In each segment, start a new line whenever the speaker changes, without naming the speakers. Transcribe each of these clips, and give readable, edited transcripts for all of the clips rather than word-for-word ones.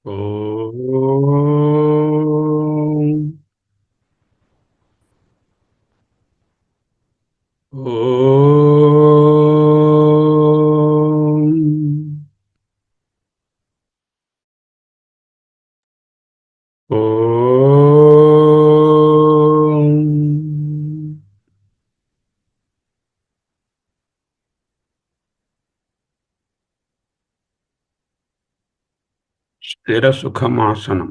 ఓం ఓం ఓం స్థిర సుఖమాసనం.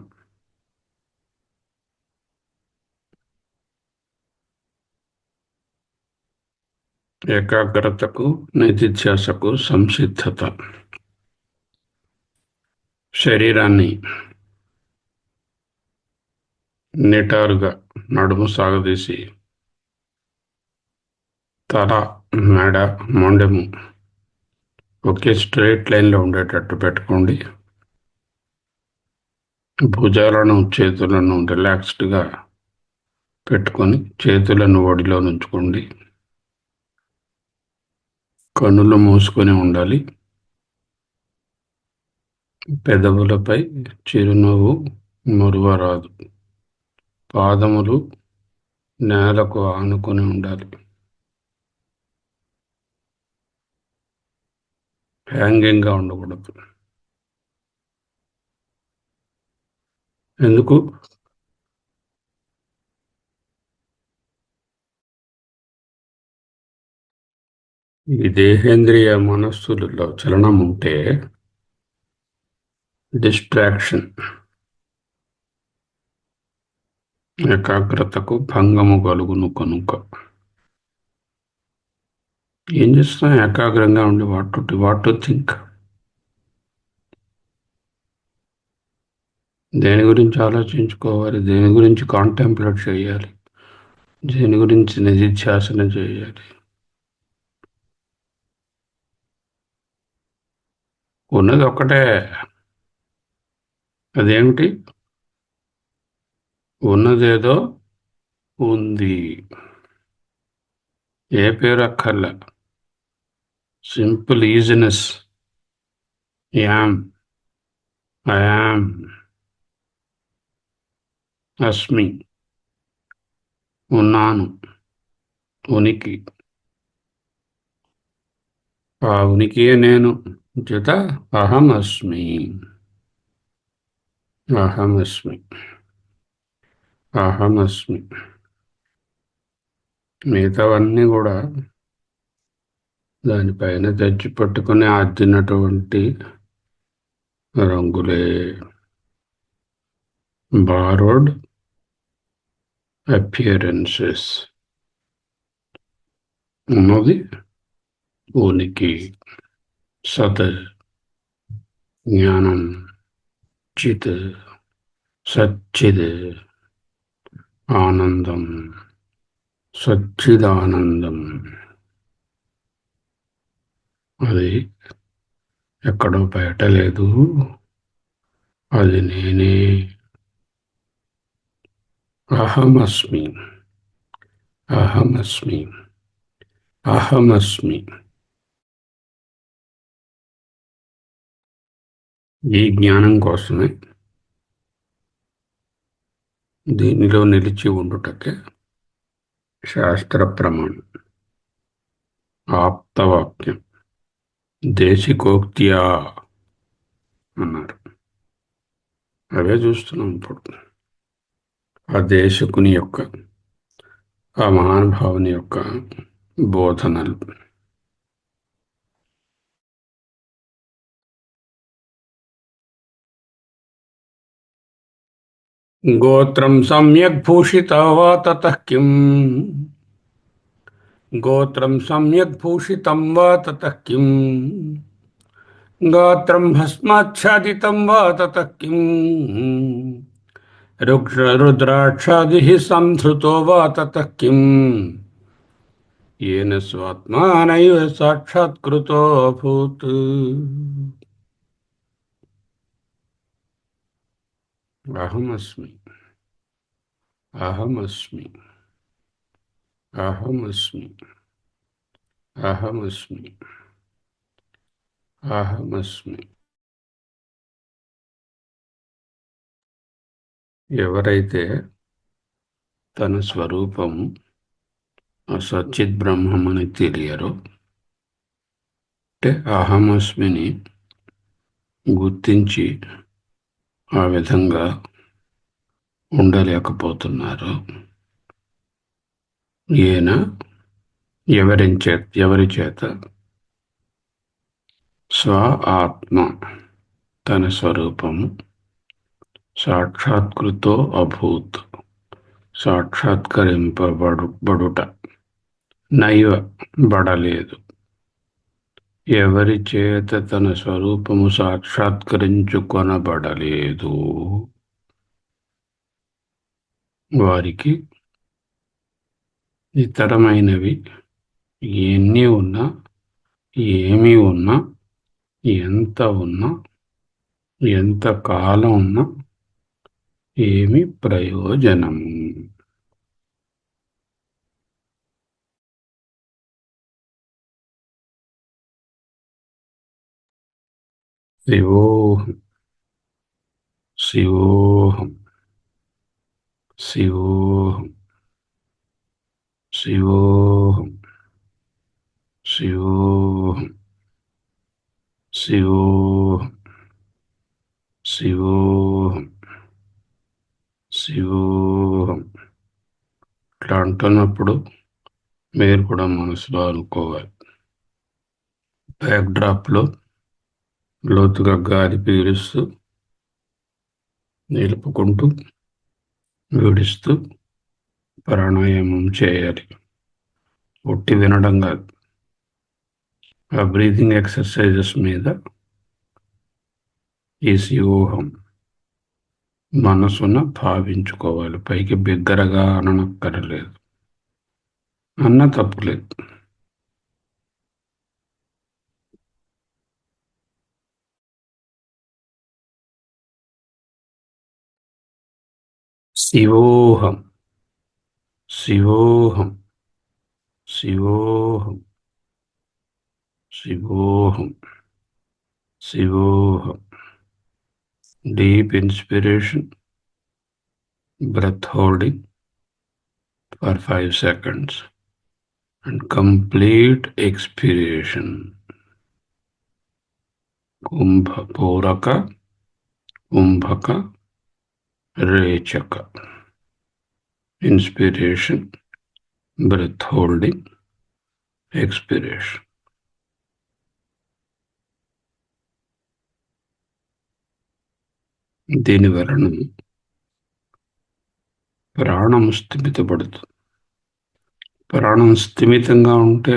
ఏకాగ్రతకు, నిధిధ్యాసకు సంసిద్ధత. శరీరాన్ని నిటారుగా నడుము సాగదీసి తల, మెడ, మొండెము ఒకే స్ట్రైట్ లైన్లో ఉండేటట్టు పెట్టుకోండి. భుజాలను, చేతులను రిలాక్స్డ్గా పెట్టుకొని చేతులను ఒడిలో ఉంచుకోండి. కన్నులు మూసుకొని ఉండాలి. పెదవులపై చిరునవ్వు మురువరాదు. పాదములు నేలకు ఆనుకొని ఉండాలి. హ్యాంగింగ్గా ఉండకూడదు. ఎందుకు? ఈ దేహేంద్రియ మనస్సులలో చలనం ఉంటే డిస్ట్రాక్షన్, ఏకాగ్రతకు భంగము కలుగును. కనుక ఏం చేస్తాం? ఏకాగ్రంగా ఉండి వాట్ టు థింక్, దేని గురించి ఆలోచించుకోవాలి, దేని గురించి కాంటెంప్లేట్ చేయాలి, దేని గురించి నిధిధ్యాసన చేయాలి. ఉన్నది ఒక్కటే. అదేమిటి? ఉన్నదేదో ఉంది. ఏ పేరు అక్కర్లే. Simple easiness. యామ్, ఐయామ్, అస్మి, ఉన్నాను, ఉనికి. ఆ ఉనికియే నేను. చేత అహం అస్మి, అహం అస్మి, అహం అస్మి. మిగతావన్నీ కూడా దానిపైన తెచ్చి పట్టుకుని ఆద్దినటువంటి రంగులే. Borrowed appearances. ఉన్నది ఉనికి, సత్, జ్ఞానం, చిత్, సచ్చిద్, ఆనందం, సచ్చిదానందం. అది ఎక్కడో బయట లేదు, అది నేనే. అహమస్మి, అహమస్మి, అహమస్మి. ఈ జ్ఞానం కోసమే, దీనిలో నిలిచి ఉండుటకే శాస్త్ర ప్రమాణం, ఆప్తవాక్యం, దేశికోక్త్యా అన్నారు. అవే చూస్తున్నాం ఇప్పుడు. ఆ దేశకుని యొక్క, ఆ మహానుభావుని యొక్క బోధనలు. గోత్రం సమ్యక్ భూషితా వా తతః కిం, గోత్రం సమ్యక్ భూషితం వా తతః కిం, గాత్రం భస్మాచ్ఛాదితం వా తతః కిం, రుద్రాక్షాదిః సంధృతో వా తతః కిం, येन स्वात्मानैव साक्षात्कृतो अभूत्. अहमस्मि, अहमस्मि, अहमस्मि, अहमस्मि, अहमस्मि. ఎవరైతే తన స్వరూపము సచ్చిద్ బ్రహ్మమని తెలియరో, అంటే అహమస్మిని గుర్తించి ఆ విధంగా ఉండలేకపోతున్నారు. ఈయన ఎవరి చేత స్వ ఆత్మ తన స్వరూపము సాక్షాత్కృతో అభూత్ సాక్షాత్కరింపబడుట నైవ బడలేదు. ఎవరి చేత తన స్వరూపము సాక్షాత్కరించుకొనబడలేదు వారికి ఇతరమైనవి ఎన్ని ఉన్నా, ఏమి ఉన్నా, ఎంత ఉన్నా, ఎంత కాలం ఉన్నా ఏమి ప్రయోజనము. శివోహం శివోహం శివోహం శివోహం శివోహం శివోహం శివోహం శివోహం ఇట్లా అంటున్నప్పుడు మీరు కూడా మనసులో అనుకోవాలి. బ్యాక్ డ్రాప్లో లోతుగా గాలి పీలుస్తూ నిలుపుకుంటూ విడిస్తూ ప్రాణాయామం చేయాలి. ఒట్టి వినడం కాదు. ఆ బ్రీతింగ్ ఎక్సర్సైజెస్ మీద ఈ శివోహం మనసున భావించుకోవాలి. పైకి బిగ్గరగా అననక్కరలేదు, అన్న తప్పులేదు. శివోహం శివోహం శివోహం శివోహం శివోహం. Deep inspiration, breath holding for 5 seconds and complete expiration. Kumbha Puraka, Kumbhaka, Rechaka. Inspiration, breath holding, expiration. దీని వలన ప్రాణం స్థిమితపడుతుంది. ప్రాణం స్థిమితంగా ఉంటే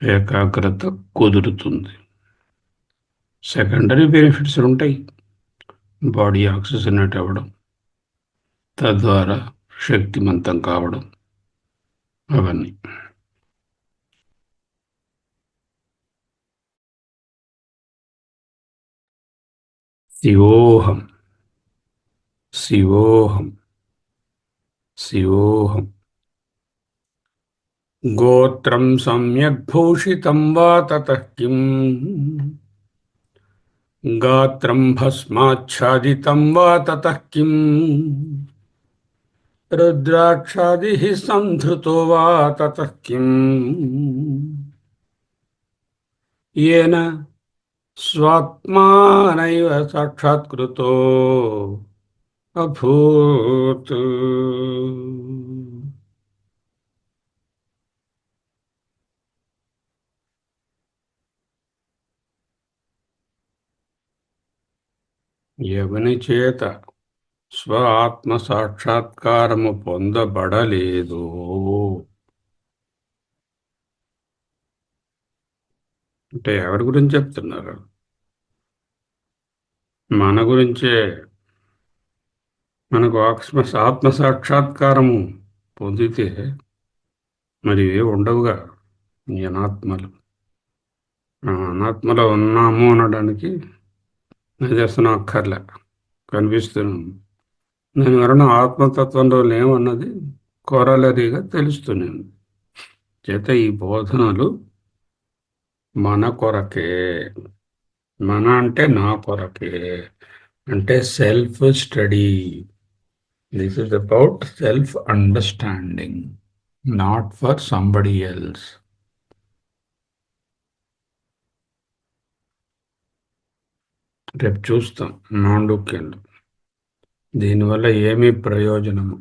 ఏకాగ్రత కుదురుతుంది. సెకండరీ బెనిఫిట్స్ ఉంటాయి. బాడీ ఆక్సిజనేట్ అవ్వడం, తద్వారా శక్తిమంతం కావడం, అవన్నీ. శివోహం శివోహం శివోహం. గోత్రం సమ్యగ్భూషితం వా తతః కిం గాత్రం భస్మాచ్ఛాదితం వా తతః కిం రుద్రాక్షాదిః సంధృతో వా తతః కిం येन స్వాత్మానైవ సాక్షాత్కృతో అభూత్. ఎవని చేత స్వ ఆత్మ సాక్షాత్కారము పొందబడలేదు, అంటే ఎవరి గురించి చెప్తున్నారు? మన గురించే. మనకు ఆత్మ సాక్షాత్కారము పొందితే మరి ఉండవుగా ఈ అనాత్మలు. అనాత్మలో ఉన్నాము అనడానికి నిదర్శనం అక్కర్లే, కనిపిస్తున్నాం. నేను వలన ఆత్మతత్వంలో లేవన్నది కోరలరీగా తెలుస్తున్నాను. చేత ఈ బోధనలు మన కొరకే. మన అంటే నా కొరకే, అంటే self study. This is about self-understanding, not for somebody else. రేపు చూస్తాం మాండుక్యంలో దీనివల్ల ఏమీ ప్రయోజనము.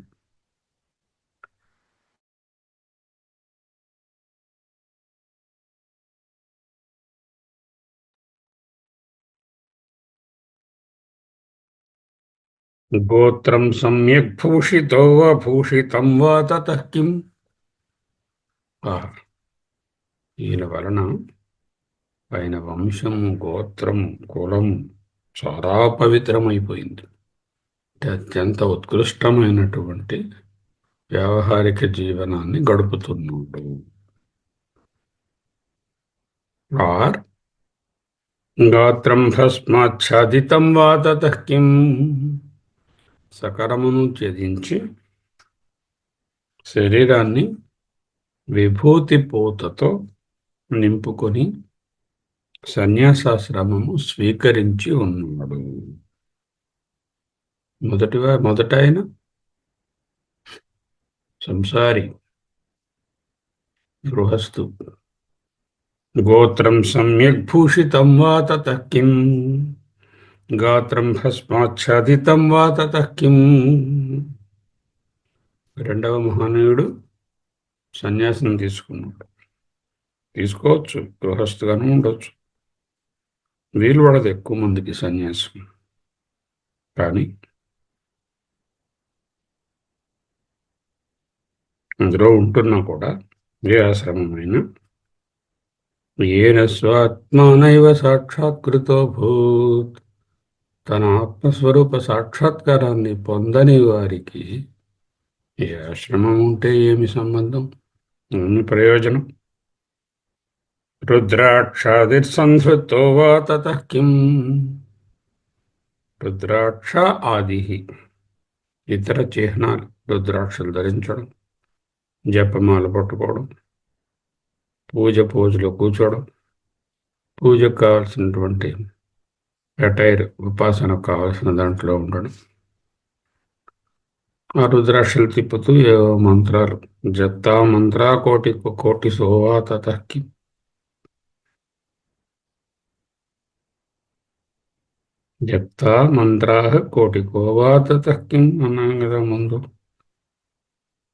గోత్రం సమ్యక్ భూషితో వా భూషితం వా తతః కిం. ఈయన వలన ఆయన వంశము, గోత్రము, కులము చాలా పవిత్రమైపోయింది. అత్యంత ఉత్కృష్టమైనటువంటి వ్యావహారిక జీవనాన్ని గడుపుతున్నాడు. ఆర్ గాత్రం భస్మాచ్ఛాదితం వా తతః కిం. సకరమును త్యజించి శరీరాన్ని విభూతి పూతతో నింపుకొని సన్యాసాశ్రమము స్వీకరించి ఉన్నాడు. మొదట ఆయన సంసారి, గృహస్థు. గోత్రం సమ్యక్ భూషితం వా తతః కిం. గాత్రం భస్మాచ్ఛాదితం వా తతః కిం. రెండవ మహనీయుడు సన్యాసం తీసుకున్నాడు. తీసుకోవచ్చు, గృహస్థుగానే ఉండొచ్చు. వీలు పడదు ఎక్కువ మందికి సన్యాసం. కానీ అందులో ఉంటున్నా కూడా ఏ ఆశ్రమమైనా ఏన స్వాత్మానైవ సాక్షాత్కృతో భూత్. తన ఆత్మస్వరూప సాక్షాత్కారాన్ని పొందని వారికి ఏ ఆశ్రమం ఉంటే ఏమి సంబంధం, ఏమి ప్రయోజనం. రుద్రాక్షాదిర్సంధృతో వా తతః కిం. రుద్రాక్ష ఆది ఇతర చిహ్నాలు, రుద్రాక్షలు ధరించడం, జపమాల పట్టుకోవడం, పూజలో కూర్చోవడం, పూజకు కావాల్సినటువంటి అటైర్, ఉపాసనకు కావాల్సిన దాంట్లో ఉండడం, ఆ రుద్రాక్షలు తిప్పుతూ ఏవో మంత్రాలు, జప్తా మంత్రా కోటి సోవా తతః కిం. జప్తా మంత్రా కోటికో వా తతః కిం అన్నాం కదా ముందు.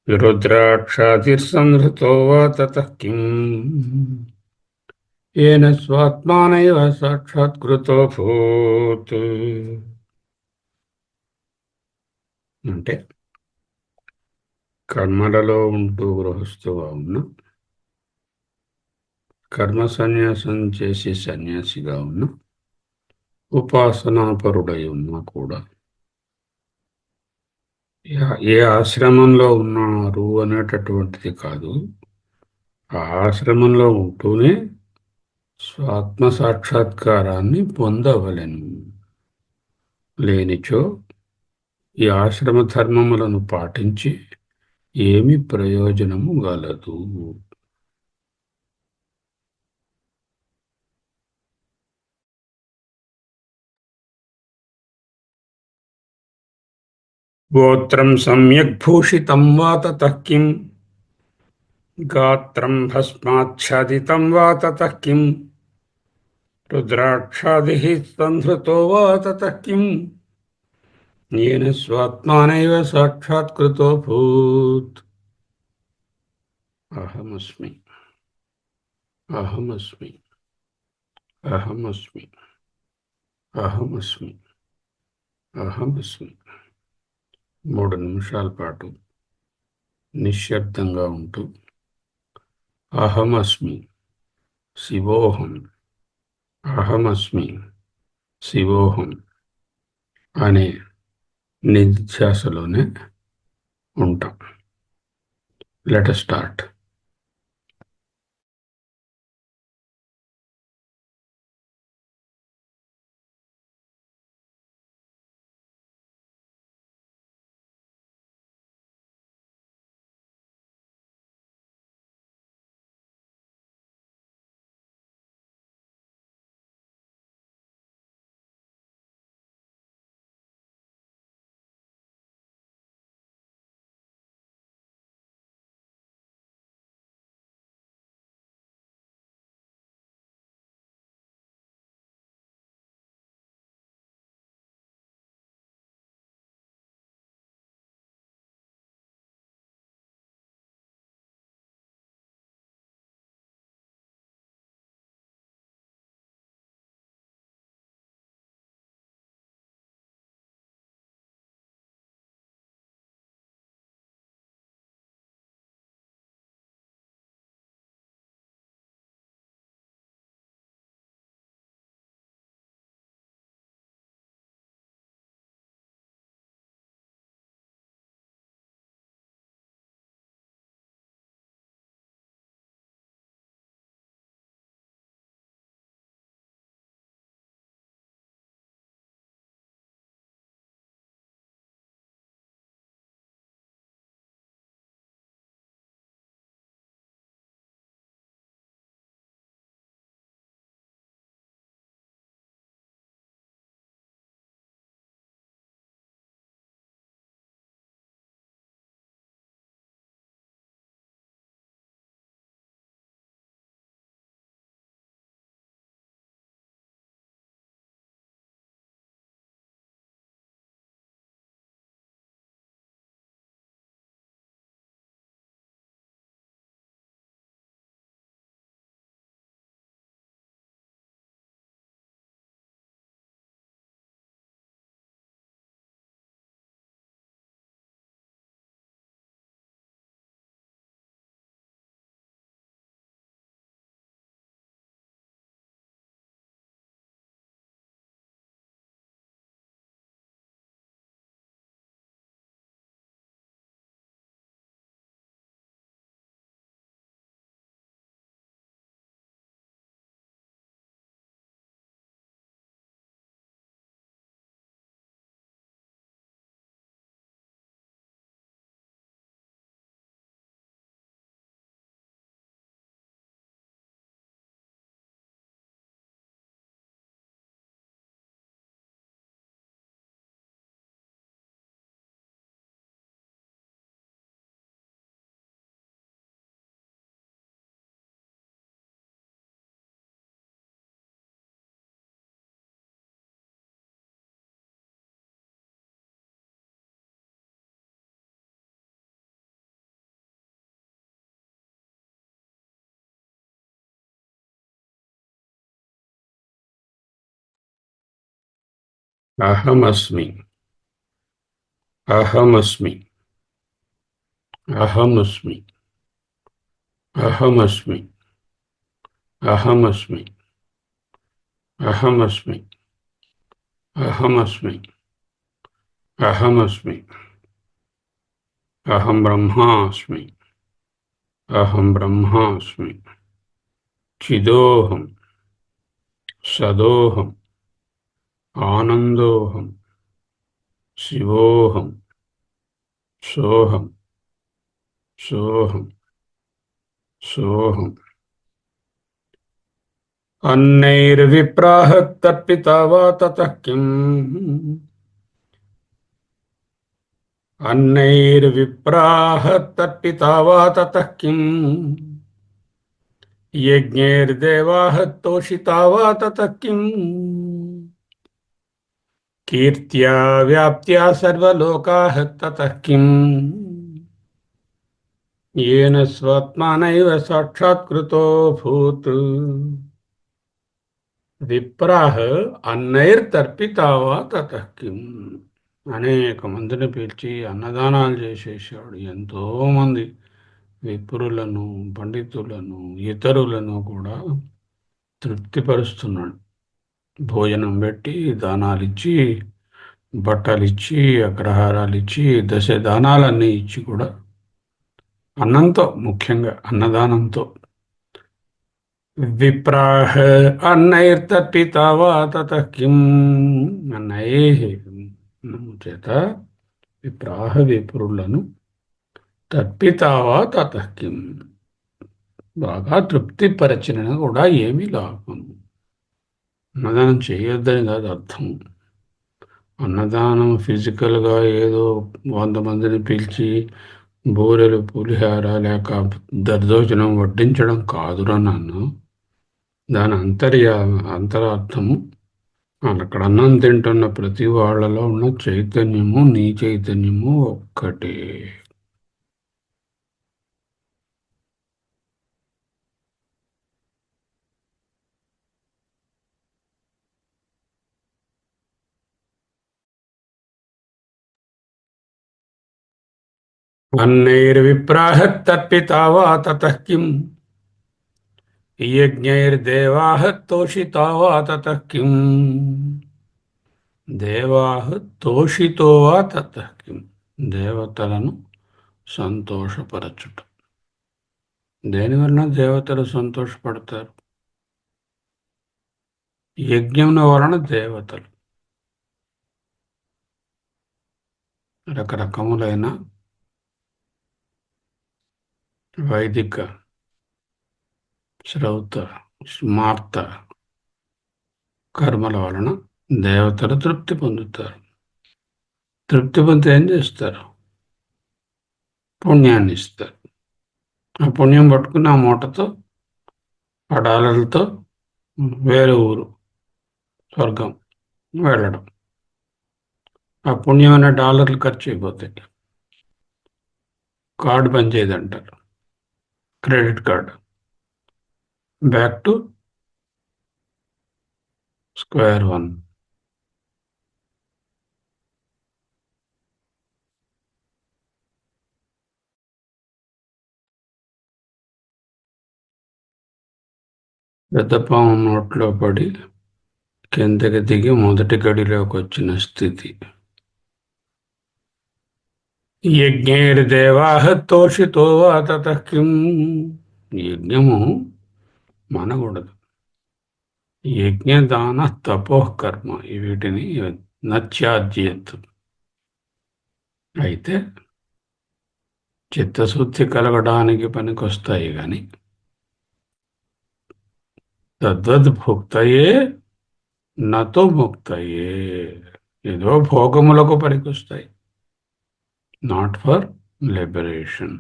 రుద్రాక్షాదిర్సంహృతో వా తతః కిం. ఏన స్వాత్మానైవ సాక్షాత్కృతో భూత్. అంటే కర్మలలో ఉంటూ గృహస్థుగా ఉన్న, కర్మ సన్యాసం చేసి సన్యాసిగా ఉన్న, ఉపాసనాపరుడై ఉన్నా కూడా ఏ ఆశ్రమంలో ఉన్నారు అనేటటువంటిది కాదు. ఆ ఆశ్రమంలో ఉంటూనే స్వాత్మ సాక్షాత్కారాన్ని పొందవలెను. లేనిచో ఈ ఆశ్రమ ధర్మములను పాటించి ఏమి ప్రయోజనము గలదు. గోత్రం సమ్యక్ భూషితం వా తతః కిం. గాత్రం భస్మాచ్ఛాదితం వా తతః కిం. రుద్రాక్షాదిః సంధృతో వా తతః కిం. येन स्वात्मानैव साक्षात्कृतो भूत्. अहमस्मि, अहमस्मि, अहमस्मि, अहमस्मि, अहमस्मि. 3 నిమిషాల పాటు నిశ్శబ్దంగా ఉంటూ అహమస్మి శివోహం, అహమస్మి శివోహం అనే నిధ్యాసలోనే ఉంటాం. Let us start. అహమస్మి. అహమస్మి. అహమస్మి. అహమస్మి. అహమస్మి. అహమస్మి. అహమస్మి. అహమస్మి. అహం బ్రహ్మాస్మి. అహం బ్రహ్మాస్మి. చిదోహం. సదోహం. ఆనందోహం. శివోహం. సోహం. సోహం. సోహం. అన్నైర్విప్రాహ తర్పితా వా తతః కిం. అన్నైర్విప్రాహ తర్పితా వా తతః కిం. యజ్ఞైర్దేవాః తోషితా వా తతః కిం. కీర్త్యా వ్యాప్త్యా సర్వలోకాః తతః కిం. येन స్వాత్మానైవ సాక్షాత్కృతోऽభూత్. విప్రాహ అన్నైర్తర్పితావా తతః కిం. అనేక మందిని పిలిచి అన్నదానాలు చేసేసాడు. ఎంతో మంది విప్రులను, పండితులను, ఇతరులను కూడా తృప్తిపరుస్తున్నాడు. భోజనం పెట్టి, దానాలిచ్చి, బట్టలిచ్చి, అగ్రహారాలిచ్చి, దశ దానాలన్నీ ఇచ్చి కూడా అన్నంతో, ముఖ్యంగా అన్నదానంతో. విప్రాహ అన్నైర్తపితా వా తతః కిం. అన్నైః చేత విప్రాహ విప్రులను తర్పితా వా తతః కిం. బాగా తృప్తిపరచిన కూడా ఏమీ లాభం. అన్నదానం చేయొద్దని కాదు అర్థం. అన్నదానం ఫిజికల్గా ఏదో 100 మందిని పిలిచి బూరెలు, పులిహార లేక దర్దోజనం వడ్డించడం కాదురా నాన్న. దాని అంతరార్థము అక్కడ అన్నం తింటున్న ప్రతి వాళ్ళలో ఉన్న చైతన్యము, నీ చైతన్యము ఒక్కటే. అన్నైర్విప్రాహ తర్పితా వా తతః కిం. యజ్ఞైర్దేవాః తోషితా వా తతః కిం. దేవాః తోషితో వా తతః కిం. దేవతలను సంతోషపరచుట. దేనివలన దేవతలు సంతోషపడతారు? యజ్ఞం వలన దేవతలు రకరకములైన వైదిక, శ్రౌత, స్మార్త కర్మల వలన దేవతలు తృప్తి పొందుతారు. తృప్తి పొందితే ఏం చేస్తారు? పుణ్యాన్ని ఇస్తారు. ఆ పుణ్యం పట్టుకుని ఆ మూటతో, ఆ డాలర్లతో వేరే ఊరు, స్వర్గం వెళ్ళడం. ఆ పుణ్యం అనే డాలర్లు ఖర్చు అయిపోతాయి. కార్డు పనిచేయదంటారు, credit card. Back to square one. పెద్ద పాము నోట్లో పడి కిందకి దిగి మొదటి గడిలోకి వచ్చిన స్థితి. యజ్ఞైర్దేవాః తోషితో వా తతః కిం. యజ్ఞము మనకూడదు. యజ్ఞదాన తపోః కర్మ, వీటిని నత్యాజ్యేత్. అయితే చిత్తశుద్ధి కలగడానికి పనికొస్తాయి కానీ తద్వద్భుక్తయే నతో ముక్తయే. ఏదో భోగములకు పనికొస్తాయి, నాట్ ఫర్ లిబరేషన్.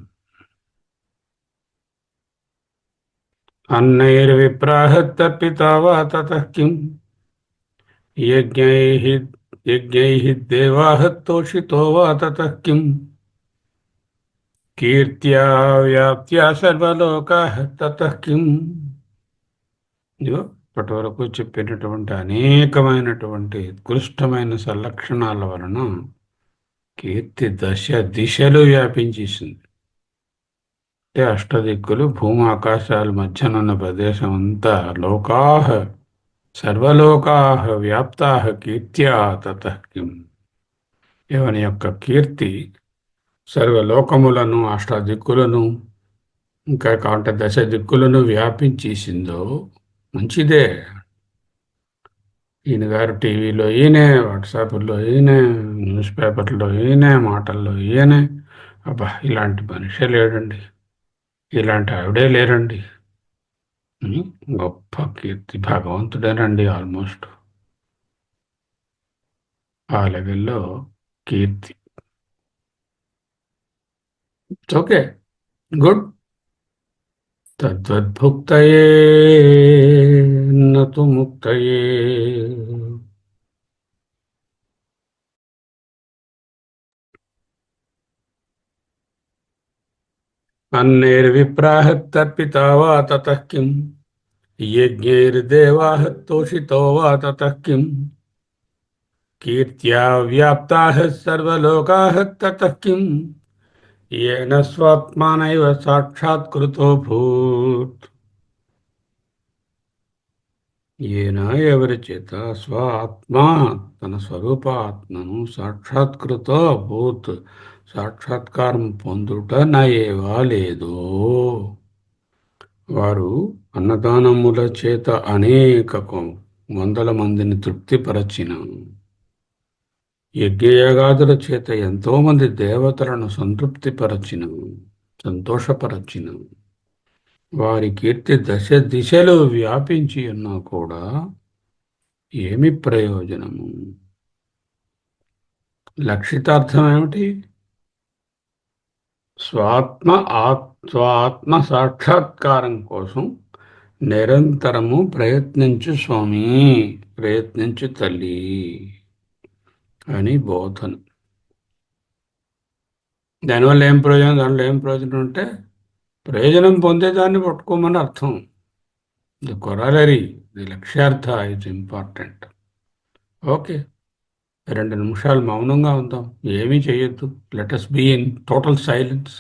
అన్నైర్విప్రాహ తర్పితా వా తతః కిం. యజ్ఞైః దేవాః తోషితో వా తతః కిం. కీర్త్యా వ్యాప్త్యా సర్వలోకాః తతః కిం. ఇదిగో ఇప్పటి వరకు చెప్పినటువంటి అనేకమైనటువంటి ఉత్కృష్టమైన సల్లక్షణాల వలన కీర్తి దశ దిశలు వ్యాపించేసింది. అంటే అష్టదిక్కులు భూమి ఆకాశాల మధ్యనున్న ప్రదేశం అంతా లోకాహ సర్వలోకాహ వ్యాప్తాహ కీర్త్యా తతః కిం. ఎవని యొక్క కీర్తి సర్వలోకములను అష్టదిక్కులను ఇంకా కాంట దశ దిక్కులను వ్యాపించేసిందో మంచిదే. ఈయన గారు టీవీలో ఈయనే, వాట్సాప్లో ఈయనే, న్యూస్ పేపర్లో ఈయనే, మాటల్లో ఈయనే. అబ్బా, ఇలాంటి మనిషే లేడండి, ఇలాంటి ఆవిడే లేరండి. గొప్ప కీర్తి భగవంతుడేనండి. ఆల్మోస్ట్ ఆ లెవెల్లో కీర్తి. Okay, good. తద్వద్భుక్తయే నతు ముక్తయే. అన్నేర్విప్రాహ తర్పితా వా తతః కిం. యజ్ఞైర్దేవాః తోషితో వా తతః కిం. కీర్త్యా వ్యాప్తాః సర్వలోకాః తతః కిం. येन स्वात्मानैव సాక్షాత్కృతోऽభూత్. ఈయన ఎవరి చేత స్వాత్మ తన స్వరూపాత్మను సాక్షాత్కృత అభూత్ సాక్షాత్కారం పొందుట నయేవా లేదో, వారు అన్నదానముల చేత అనేక వందల మందిని తృప్తిపరచిన, యజ్ఞయాగాదుల చేత ఎంతో మంది దేవతలను సంతృప్తిపరచిన, సంతోషపరచిన వారి కీర్తి దశ దిశలు వ్యాపించి ఉన్నా కూడా ఏమి ప్రయోజనము? లక్షితార్థం ఏమిటి? స్వాత్మ సాక్షాత్కారం కోసం నిరంతరము ప్రయత్నించు స్వామి, ప్రయత్నించు తల్లి అని బోధన. దానివల్ల ఏం ప్రయోజనం? దానిలో ఏం ప్రయోజనం అంటే ప్రయోజనం పొందేదాన్ని పట్టుకోమని అర్థం. ది కొరాలరీ, ది లక్ష్యార్థ ఇస్ ఇంపార్టెంట్. ఓకే, 2 నిమిషాలు మౌనంగా ఉందాం, ఏమీ చేయొద్దు. Let us be in total silence.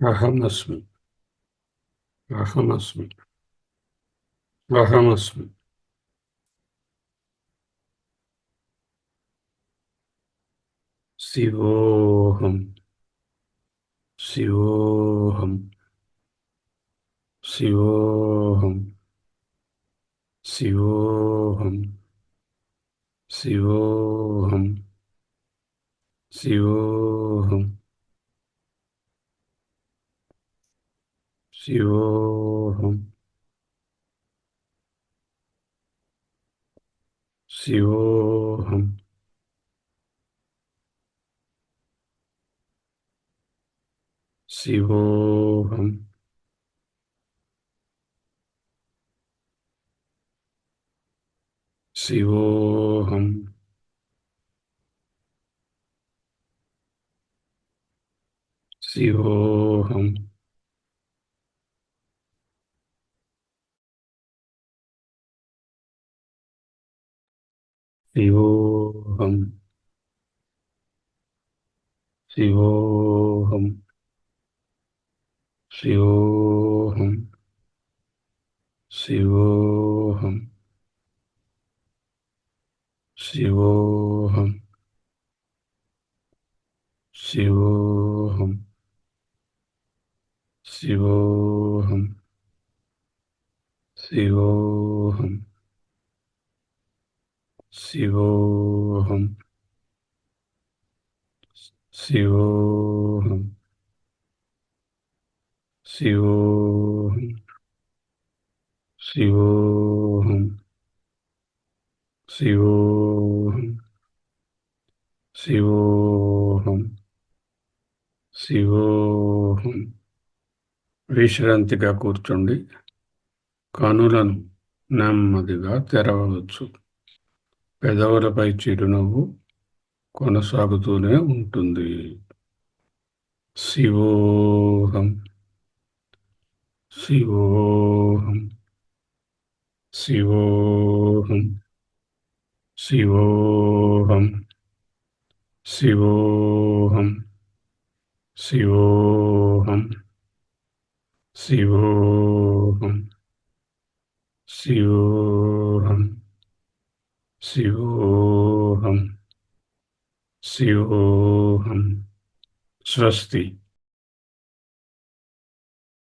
అహమస్మి, అహమస్మి, అహమస్మి. శివోహం, శివోహం, శివోహం, శివోహం, శివోహం, శివోహం, శివోహం, శివోహం. शिवोऽहम् शिवोऽहम् शिवोऽहम् शिवोऽहम् शिवोऽहम् शिवोऽहम् शिवोऽहम् शिवोऽहम् शिवोऽहम् शिवोऽहम् शिवोऽहम् शिवोऽहम् शिवोऽहम् शिवोऽहम् शिवोऽहम् शिवोऽहम् शिवोऽहम् శివోహం. విశ్రాంతిగా కూర్చోండి. కనులను నెమ్మదిగా తెరవవచ్చు. పెదవులపై చిరునవ్వు కొనసాగుతూనే ఉంటుంది. శివోహం శివోహం శివోహం శివోహం శివోహం శివోహం శివోహం శివోహం శివోహం శివోహం. స్వస్తి.